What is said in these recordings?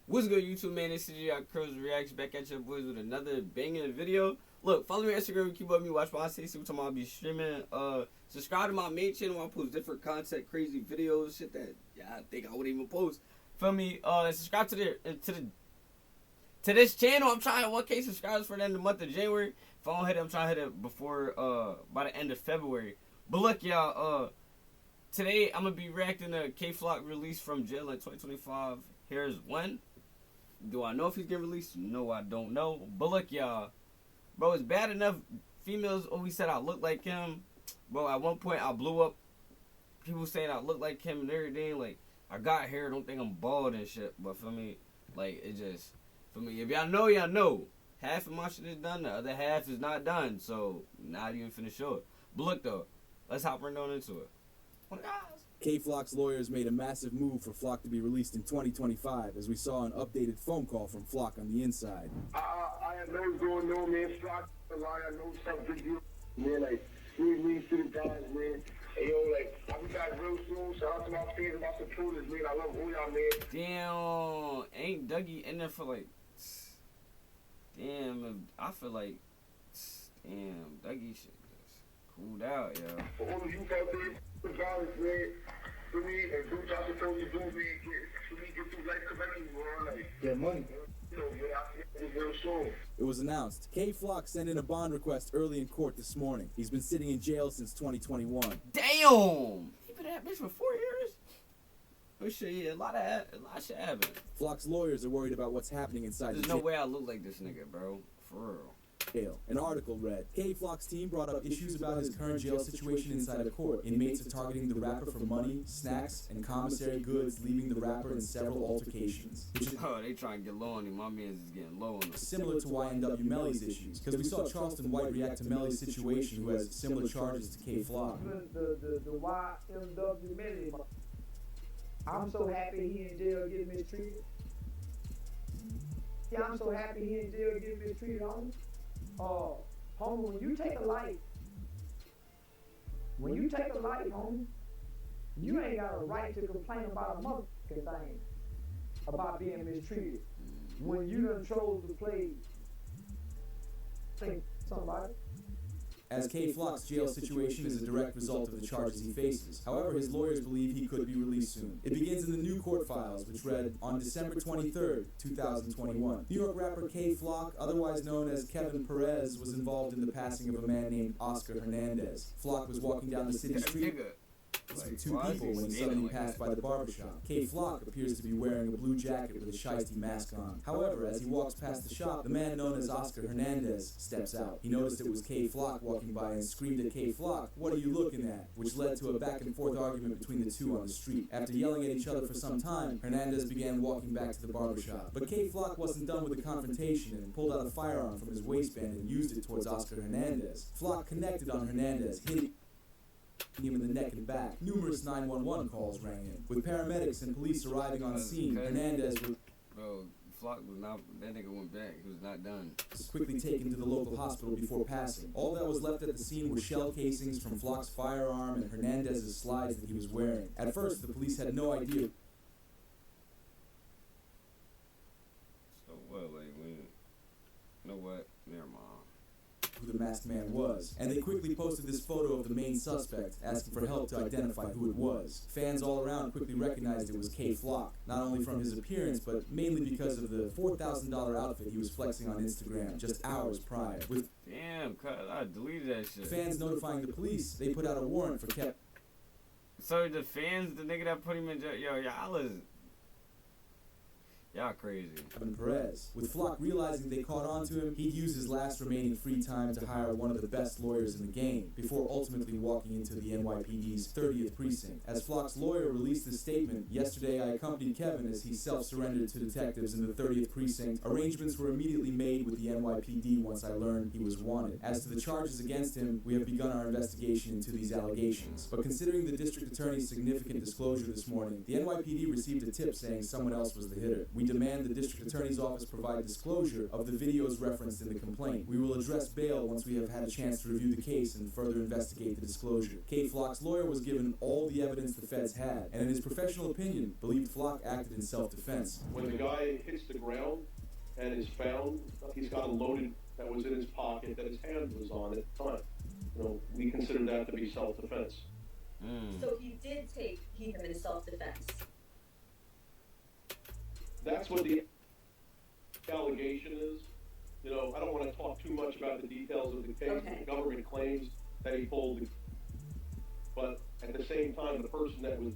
What's good, YouTube, man? This is ciijayyyyyyyy Reacts back at your boys with another banging video. Look, follow me on Instagram, keep up with me, watch my say, see what time I'll be streaming. Subscribe to my main channel where I post different content, crazy videos, shit that I think I wouldn't even post. Feel me? Subscribe to this channel. I'm trying 1K subscribers for the end of the month of January. If I don't hit it, I'm trying to hit it before by the end of February. But look, y'all, today I'm gonna be reacting to Kay Flock release from jail in 2025. Here's when. Do I know if he's getting released? No, I don't know. But look, y'all, bro, it's bad enough females always said I look like him. Bro, at one point I blew up. People saying I look like him and everything. Like, I got hair, don't think I'm bald and shit. But for me, like, it just, for me, if y'all know, y'all know. Half of my shit is done, the other half is not done. So, not even finna show it. But look, though, let's hop right on into it. Oh, guys. Kay Flock's lawyers made a massive move for Flock to be released in 2025, as we saw an updated phone call from Flock on the inside. I know what's going on, man. Flock, I know something, man. Like, me to the guys, man. Hey, yo, like, I'll be back real soon. Shout out to my fans and my supporters, man. I love all y'all, man. Damn, ain't Dougie in there for like, damn, I feel like, damn, Dougie should just cooled out, yo. For all of you out there, guys, man, for me, and do what y'all supposed to do, man, for me, get through life correctly, bro. Like, get money. You know, man, I'll see you real soon. It was announced Kay Flock sent in a bond request early in court this morning. He's been sitting in jail since 2021. Damn! He been at that bitch for 4 years? Oh shit, yeah, a lot of shit happened. Flock's lawyers are worried about what's happening inside There's the no jail. way I look like this nigga, bro. For real. An article read, Kay Flock's team brought up issues about his current jail situation inside a court. Inmates are targeting the rapper for money, snacks, and commissary goods, leaving the rapper in several altercations. Oh, they trying to get low on him. My man's is getting low on him. Similar to YNW Melly's issues, because we saw Charleston White react to Melly's situation, who has similar charges to Kay Flock. The YNW Melly, I'm so happy he in jail getting mistreated. Yeah, I'm so happy he in jail getting mistreated, homie. Homie, when you take a life, homie, you ain't got a right to complain about a motherfucking thing about being mistreated. When you done chose to play, think somebody. As Kay Flock's jail situation is a direct result of the charges he faces. However, his lawyers believe he could be released soon. It begins in the new court files, which read, on December 23rd, 2021. New York rapper Kay Flock, otherwise known as Kevin Perez, was involved in the passing of a man named Oscar Hernandez. Flock was walking down the city street with two people when he suddenly passed by the barbershop. Kay Flock appears to be wearing a blue jacket with a shiesty mask on. However, as he walks past the shop, the man known as Oscar Hernandez steps out. He noticed it was Kay Flock walking by and screamed at Kay Flock, "What are you looking at?" which led to a back and forth argument between the two on the street. After yelling at each other for some time, Hernandez began walking back to the barbershop. But Kay Flock wasn't done with the confrontation and pulled out a firearm from his waistband and used it towards Oscar Hernandez. Flock connected on Hernandez, hitting him in the neck and back. Numerous 911 calls rang in. With paramedics and police arriving on scene, Hernandez was... Bro, Flock was not, that nigga went back. He was not done. Was quickly taken to the local hospital before passing. All that was left at the scene were shell casings from Flock's firearm and Hernandez's slides that he was wearing. At first, the police had no idea. So what, like, you know what? Never mind. Who the masked man was, and they quickly posted this photo of the main suspect, asking for help to identify who it was. Fans all around quickly recognized it was Kay Flock, not only from his appearance, but mainly because of the $4,000 outfit he was flexing on Instagram just hours prior. With damn, I deleted that shit. Fans notifying the police, they put out a warrant for Kevin. So the fans, the nigga that put him in jail, yo, y'all crazy. Kevin Perez. With Flock realizing they caught on to him, he'd use his last remaining free time to hire one of the best lawyers in the game, before ultimately walking into the NYPD's 30th precinct. As Flock's lawyer released his statement, "Yesterday I accompanied Kevin as he self-surrendered to detectives in the 30th precinct. Arrangements were immediately made with the NYPD once I learned he was wanted. As to the charges against him, we have begun our investigation into these allegations. But considering the district attorney's significant disclosure this morning, the NYPD received a tip saying someone else was the hitter. We demand the District Attorney's Office provide disclosure of the videos referenced in the complaint. We will address bail once we have had a chance to review the case and further investigate the disclosure. K. Flock's lawyer was given all the evidence the feds had, and in his professional opinion, believed Flock acted in self-defense. When the guy hits the ground and is found, he's got a loaded that was in his pocket, that his hand was on at the time. We consider that to be self-defense. So he did take him in self-defense. That's what the allegation is. I don't want to talk too much about the details of the case. Okay. The government claims that he pulled it. But at the same time, the person that was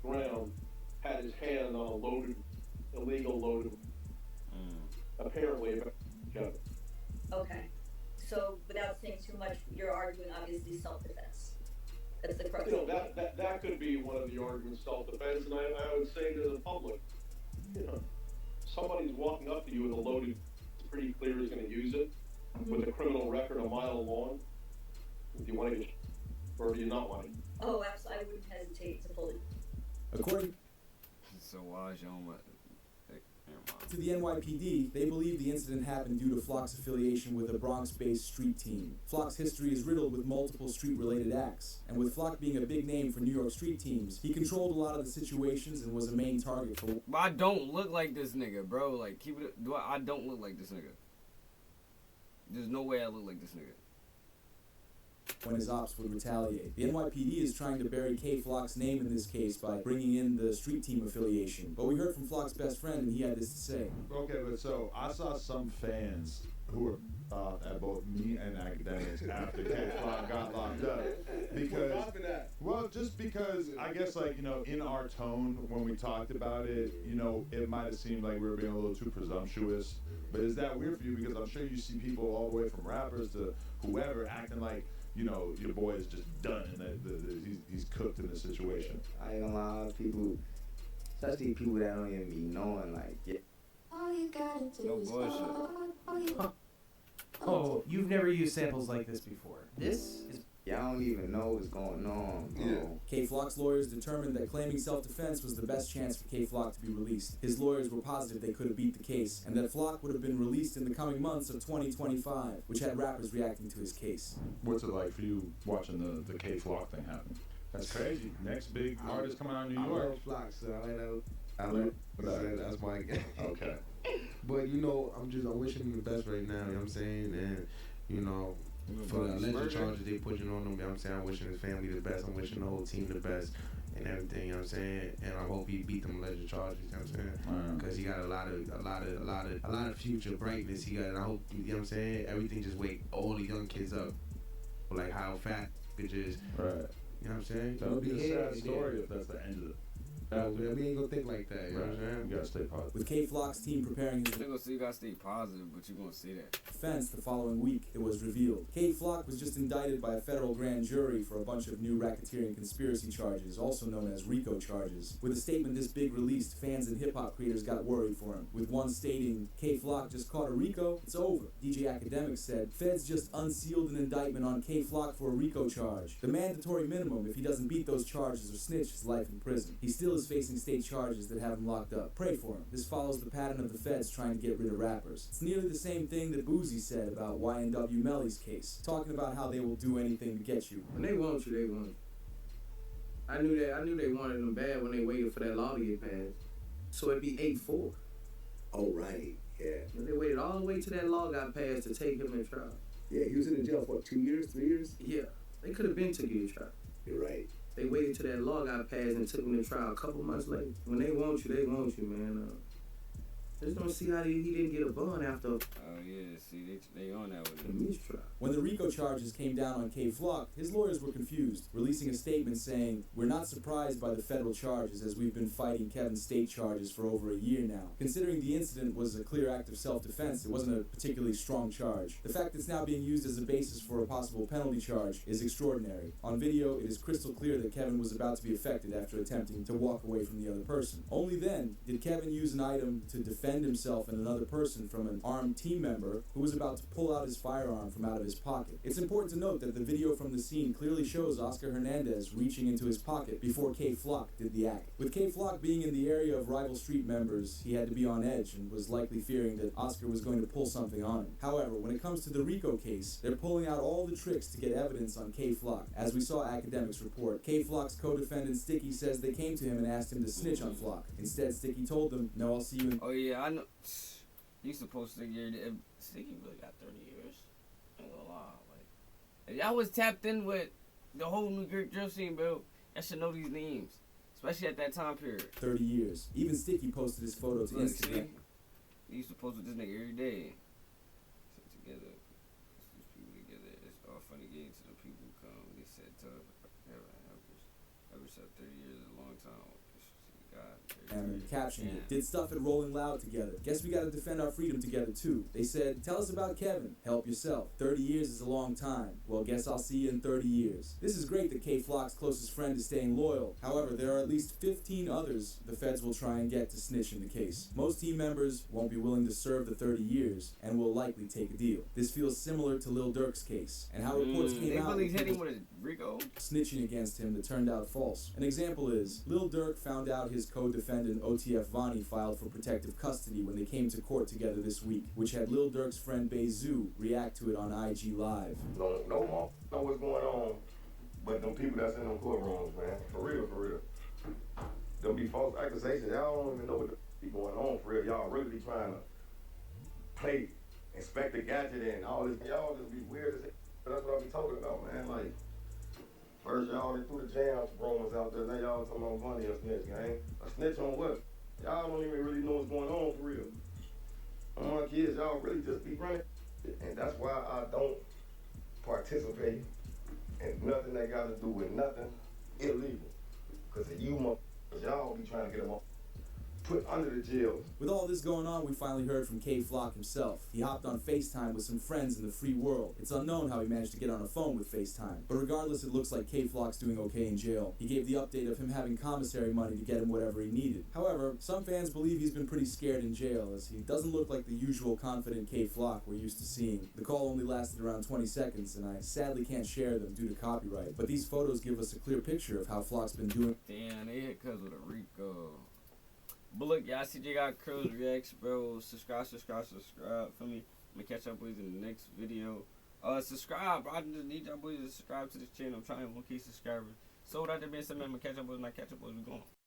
ground had his hand on a illegal loaded, apparently, gun. Okay. So without saying too much, you're arguing obviously self-defense. That's the crux. That could be one of the arguments, self-defense, and I would say to the public, somebody's walking up to you with a loaded, it's pretty clear he's going to use it, with a criminal record a mile long. Do you want to, or do you not want it? Oh, absolutely. I wouldn't hesitate to pull it. According So why is your own? to the NYPD, they believe the incident happened due to Flock's affiliation with a Bronx-based street team. Flock's history is riddled with multiple street-related acts, and with Flock being a big name for New York street teams, he controlled a lot of the situations and was a main target for... I don't look like this nigga, bro. Like, keep it. I don't look like this nigga. There's no way I look like this nigga. when his ops would retaliate. The NYPD is trying to bury K. Flock's name in this case by bringing in the street team affiliation. But we heard from Flock's best friend, and he had this to say. Okay, but so I saw some fans who were at both me and academics after K. Flock got locked up. Because, well, just because I guess, like, you know, in our tone when we talked about it, you know, it might have seemed like we were being a little too presumptuous. But is that weird for you? Because I'm sure you see people all the way from rappers to whoever acting like, you know, your boy is just done and that he's cooked in this situation. I ain't gonna lie, people, especially people that don't even be knowing, like, yeah. All you gotta do No is bullshit. Oh, you've never used samples like this before. This is... Y'all don't even know what's going on, bro. Yeah. K. Flock's lawyers determined that claiming self-defense was the best chance for K. Flock to be released. His lawyers were positive they could have beat the case, and that Flock would have been released in the coming months of 2025, which had rappers reacting to his case. What's it like for you watching the K. Flock thing happen? That's crazy. Next big artist coming out of New I York. love Flock, so I like that's my guy. Okay. But you know, I'm wishing him the best right now, you know what I'm saying? And you know, for the alleged charges they pushing on him, you know what I'm saying? I'm wishing his family the best, I'm wishing the whole team the best and everything, you know what I'm saying? And I hope he beat them alleged charges, you know what I'm saying? Because he got a lot of future brightness. He got, and I hope, you know what I'm saying? Everything just wake all the young kids up, like how fat it is. Right. You know what I'm saying? That would be a sad story if that's the end of it. We ain't gonna think like that, you know what I'm saying? You gotta stay positive. With K. Flock's team preparing his You gotta stay positive, but you gonna see that. defense the following week, it was revealed. K. Flock was just indicted by a federal grand jury for a bunch of new racketeering conspiracy charges, also known as RICO charges. With a statement this big released, fans and hip-hop creators got worried for him, with one stating, K. Flock just caught a RICO, it's over. DJ Academics said, Feds just unsealed an indictment on K. Flock for a RICO charge. The mandatory minimum, if he doesn't beat those charges or snitch, is life in prison. He still is facing state charges that have him locked up. Pray for him. This follows the pattern of the feds trying to get rid of rappers. It's nearly the same thing that Boozy said about YNW Melly's case, talking about how they will do anything to get you. When they want you, they want you. I knew they wanted them bad when they waited for that law to get passed. So it'd be 8-4. Oh, right, yeah. And they waited all the way till that law got passed to take him in trial. Yeah, he was in jail for 2 years, 3 years? Yeah, they could have been took you to trial. You're right. They waited till that law got passed and took him to trial a couple months later. When they want you, man. I just don't see how he didn't get a bond after Oh yeah, see they on that with the him. mistrial. When the RICO charges came down on K. Flock, his lawyers were confused, releasing a statement saying, We're not surprised by the federal charges as we've been fighting Kevin's state charges for over a year now. Considering the incident was a clear act of self-defense, it wasn't a particularly strong charge. The fact it's now being used as a basis for a possible penalty charge is extraordinary. On video, it is crystal clear that Kevin was about to be affected after attempting to walk away from the other person. Only then did Kevin use an item to defend defend himself and another person from an armed team member who was about to pull out his firearm from out of his pocket. It's important to note that the video from the scene clearly shows Oscar Hernandez reaching into his pocket before K Flock did the act. With K Flock being in the area of rival street members, he had to be on edge and was likely fearing that Oscar was going to pull something on him. However, when it comes to the RICO case, they're pulling out all the tricks to get evidence on K Flock. As we saw Academics report, K Flock's co-defendant Sticky says they came to him and asked him to snitch on Flock. Instead, Sticky told them, "No, I'll see you in..." Oh yeah, I know. You supposed to get Sticky really got 30 years. I ain't gonna lie. Like, if y'all was tapped in with the whole New York drill scene, bro, y'all should know these names, especially at that time period. 30 years. Even Sticky posted his photo to Instagram. He used to post with this nigga every day. Sit together. These people together. It's all funny games to the people who come. They said tough. Ever said 30 years is a long time. And captioned it, "Did stuff at Rolling Loud together. Guess we gotta defend our freedom together too." They said, "Tell us about Kevin. Help yourself. 30 years is a long time. Well, guess I'll see you in 30 years. This is great that K Flock's closest friend is staying loyal. However, there are at least 15 others the feds will try and get to snitch in the case. Most team members won't be willing to serve the 30 years and will likely take a deal. This feels similar to Lil Durk's case and how reports came out they hit him with a RICO snitching against him that turned out false. An example is, Lil Durk found out his co-defendant OTF Vani filed for protective custody when they came to court together this week, which had Lil Durk's friend Bezu react to it on IG Live. No more know what's going on, but them people that's in them courtrooms, man. For real, for real. There'll be false accusations. Y'all don't even know what be going on for real. Y'all really be trying to play Inspector Gadget and all this. Y'all just be weird as hell. That's what I be talking about, man. Like, first y'all threw the jam rumors out there, now y'all talking about money or snitch, gang. A snitch on what? Y'all don't even really know what's going on for real. On my kids, y'all really just be running. And that's why I don't participate in nothing that got to do with nothing illegal. Because you motherfuckers, y'all be trying to get them put under the jail. With all this going on, we finally heard from K Flock himself. He hopped on FaceTime with some friends in the free world. It's unknown how he managed to get on a phone with FaceTime. But regardless, it looks like K Flock's doing okay in jail. He gave the update of him having commissary money to get him whatever he needed. However, some fans believe he's been pretty scared in jail, as he doesn't look like the usual confident K Flock we're used to seeing. The call only lasted around 20 seconds, and I sadly can't share them due to copyright. But these photos give us a clear picture of how Flock's been doing. Damn, they hit cuz with a RICO. But look, y'all, CJ got Curls Reacts, bro. Subscribe for me. I'm gonna catch y'all boys in the next video. Subscribe, bro. I just need y'all boys to subscribe to this channel. I'm trying 1K subscribers. So, with that being said, man, I'm gonna catch y'all boys when I catch y'all boys. We going.